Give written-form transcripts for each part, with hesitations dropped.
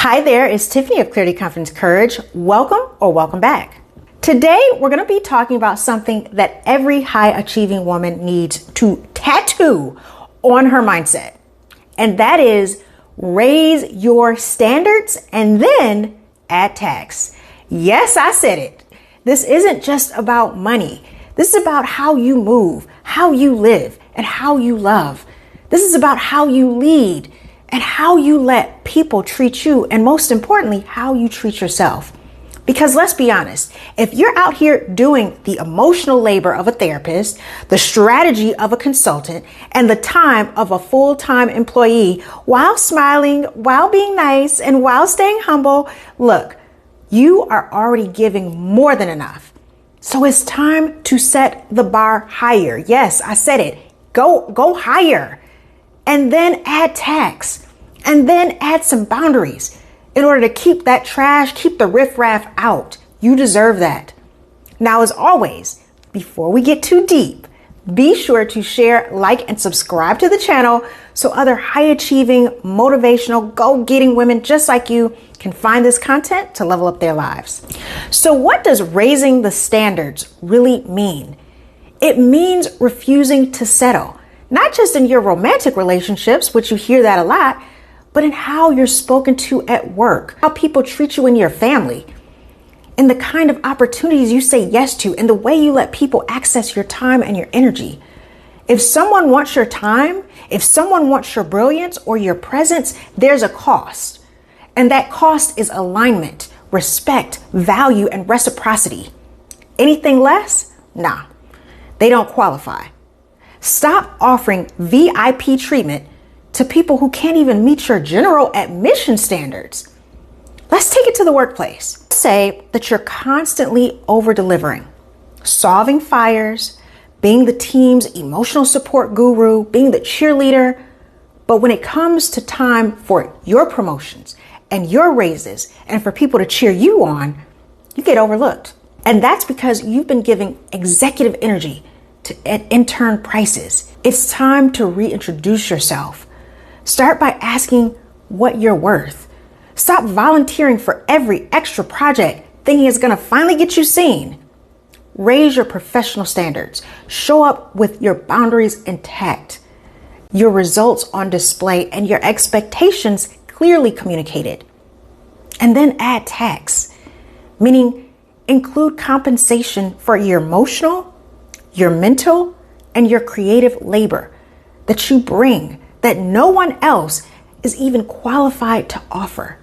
Hi there, it's Tiffany of Clarity, Confidence, Courage. Welcome or welcome back. Today, we're going to be talking about something that every high achieving woman needs to tattoo on her mindset. And that is raise your standards and then add tax. Yes, I said it. This isn't just about money. This is about how you move, how you live, and how you love. This is about how you lead and how you let people treat you, and most importantly, how you treat yourself. Because let's be honest, if you're out here doing the emotional labor of a therapist, the strategy of a consultant, and the time of a full-time employee while smiling, while being nice, and while staying humble, look, you are already giving more than enough. So it's time to set the bar higher. Yes, I said it. Go higher. And then add tax, and then add some boundaries in order to keep that trash, keep the riffraff out. You deserve that. Now, as always, before we get too deep, be sure to share, like, and subscribe to the channel so other high-achieving, motivational, go-getting women just like you can find this content to level up their lives. So what does raising the standards really mean? It means refusing to settle. Not just in your romantic relationships, which you hear that a lot, but in how you're spoken to at work, how people treat you in your family, and the kind of opportunities you say yes to, and the way you let people access your time and your energy. If someone wants your time, if someone wants your brilliance or your presence, there's a cost. And that cost is alignment, respect, value, and reciprocity. Anything less? Nah, they don't qualify. Stop offering VIP treatment to people who can't even meet your general admission standards. Let's take it to the workplace. Say that you're constantly over-delivering, solving fires, being the team's emotional support guru, being the cheerleader. But when it comes to time for your promotions and your raises and for people to cheer you on, you get overlooked. And that's because you've been giving executive energy at intern prices. It's time to reintroduce yourself. Start by asking what you're worth. Stop volunteering for every extra project thinking it's going to finally get you seen. Raise your professional standards. Show up with your boundaries intact, your results on display, and your expectations clearly communicated. And then add tax, meaning include compensation for your emotional, your mental, and your creative labor that you bring that no one else is even qualified to offer.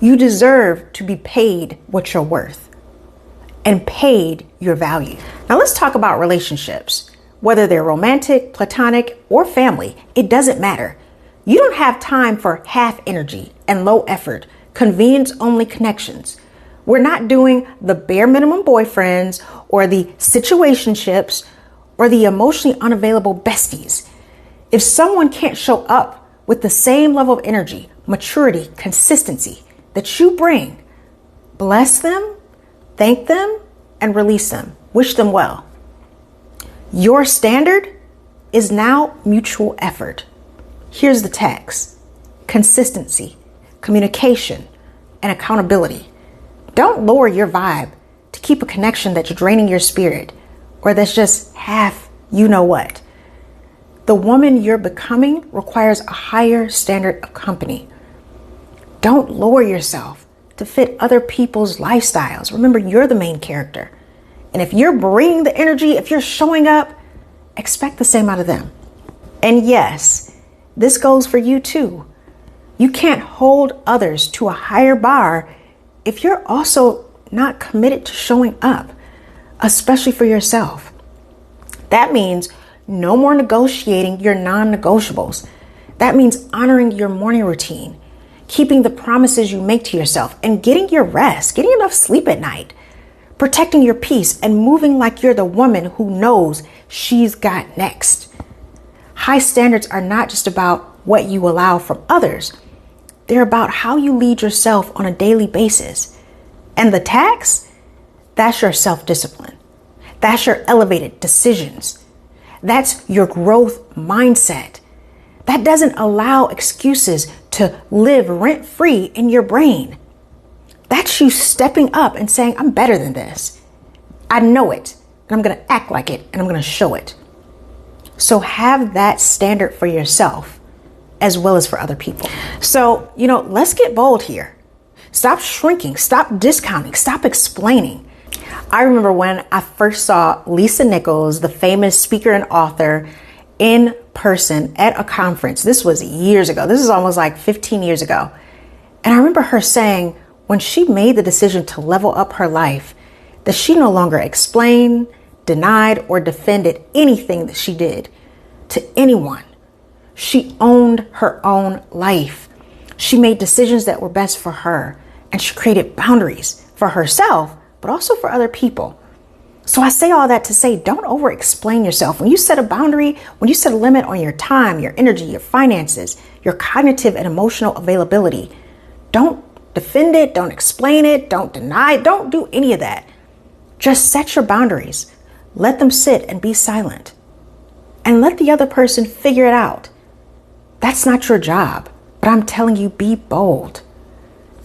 You deserve to be paid what you're worth and paid your value. Now let's talk about relationships. Whether they're romantic, platonic, or family, it doesn't matter. You don't have time for half energy and low effort, convenience-only connections. We're not doing the bare minimum boyfriends or the situationships or the emotionally unavailable besties. If someone can't show up with the same level of energy, maturity, consistency that you bring, bless them, thank them, and release them. Wish them well. Your standard is now mutual effort. Here's the tax: consistency, communication, and accountability. Don't lower your vibe to keep a connection that's draining your spirit or that's just half you know what. The woman you're becoming requires a higher standard of company. Don't lower yourself to fit other people's lifestyles. Remember, you're the main character. And if you're bringing the energy, if you're showing up, expect the same out of them. And yes, this goes for you too. You can't hold others to a higher bar if you're also not committed to showing up, especially for yourself. That means no more negotiating your non-negotiables. That means honoring your morning routine, keeping the promises you make to yourself, and getting your rest, getting enough sleep at night, protecting your peace, and moving like you're the woman who knows she's got next. High standards are not just about what you allow from others. They're about how you lead yourself on a daily basis. And the tax, that's your self-discipline. That's your elevated decisions. That's your growth mindset. That doesn't allow excuses to live rent-free in your brain. That's you stepping up and saying, I'm better than this. I know it, and I'm going to act like it, and I'm going to show it. So have that standard for yourself as well as for other people. So, let's get bold here. Stop shrinking, stop discounting, stop explaining. I remember when I first saw Lisa Nichols, the famous speaker and author, in person at a conference. This was years ago. This is almost like 15 years ago. And I remember her saying when she made the decision to level up her life, that she no longer explained, denied, or defended anything that she did to anyone. She owned her own life. She made decisions that were best for her, and she created boundaries for herself, but also for other people. So I say all that to say, don't over-explain yourself. When you set a boundary, when you set a limit on your time, your energy, your finances, your cognitive and emotional availability, don't defend it, don't explain it, don't deny it, don't do any of that. Just set your boundaries. Let them sit and be silent. And let the other person figure it out. That's not your job, but I'm telling you, be bold.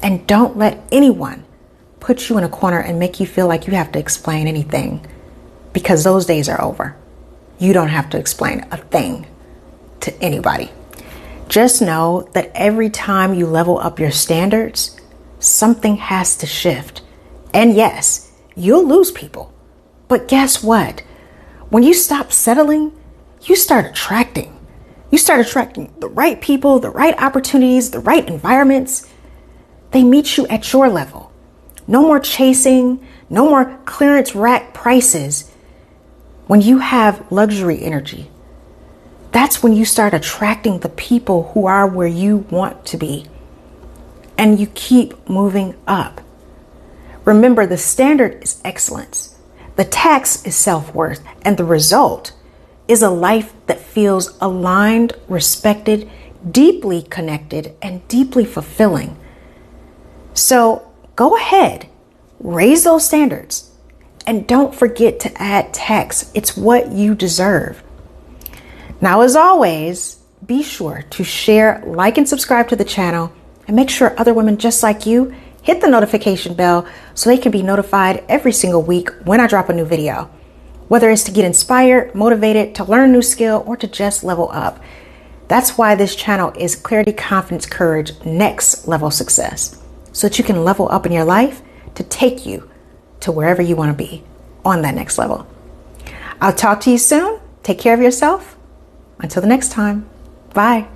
And don't let anyone put you in a corner and make you feel like you have to explain anything, because those days are over. You don't have to explain a thing to anybody. Just know that every time you level up your standards, something has to shift. And yes, you'll lose people. But guess what? When you stop settling, you start attracting. You start attracting the right people, the right opportunities, the right environments. They meet you at your level. No more chasing, no more clearance rack prices. When you have luxury energy, that's when you start attracting the people who are where you want to be. And you keep moving up. Remember, the standard is excellence. The tax is self-worth. And the result is a life that feels aligned, respected, deeply connected, and deeply fulfilling. So go ahead, raise those standards, and don't forget to add tax. It's what you deserve. Now, as always, be sure to share, like, and subscribe to the channel, and make sure other women just like you hit the notification bell so they can be notified every single week when I drop a new video. Whether it's to get inspired, motivated, to learn a new skill, or to just level up. That's why this channel is Clarity, Confidence, Courage, Next Level Success. So that you can level up in your life to take you to wherever you want to be on that next level. I'll talk to you soon. Take care of yourself. Until the next time. Bye.